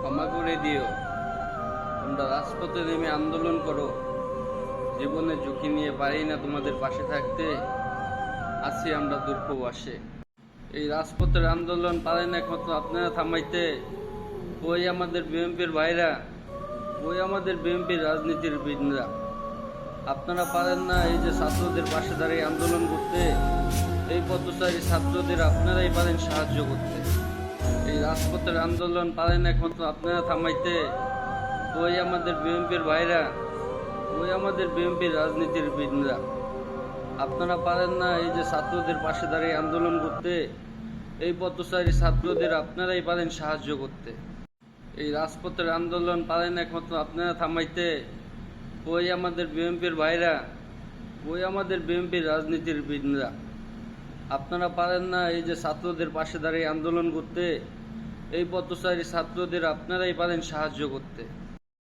ক্ষমা করে দিও। তোমরা রাজপথে নেমে আন্দোলন করো। জীবনে ঝুঁকি নিয়ে পারি না তোমাদের পাশে থাকতে, আছি আমরা দুর্পবাসে। এই রাজপথের আন্দোলন পারেন একমাত্র আপনারা থামাইতে। ওই আমাদের বিএনপির ভাইরা, ওই আমাদের বিএনপির রাজনীতির বিদরা। আপনারা পারেন না এই যে ছাত্রদের পাশে দাঁড়িয়ে আন্দোলন করতে। এই পথচারী ছাত্রদের আপনারাই পারেন সাহায্য করতে। এই রাজপথের আন্দোলন পারেন একমাত্র আপনারা থামাইতে। ওই আমাদের বিএনপির ভাইরা, ওই আমাদের বিএনপির রাজনীতির বিদরা। আপনারা পারেন না এই যে ছাত্রদের পাশে দাঁড়িয়ে আন্দোলন করতে। এই পথচারী ছাত্রদের আপনারাই পারেন সাহায্য করতে। এই রাজপথের আন্দোলন পারেন একমাত্র আপনারা থামাইতে। ওই আমাদের বিএনপির ভাইরা, ওই আমাদের বিএনপির রাজনীতির বিদরা। আপনারা পারেন না এই যে ছাত্রদের পাশে দাঁড়িয়ে আন্দোলন করতে। এই পথচারী ছাত্রদের আপনারাই পারেন সাহায্য করতে।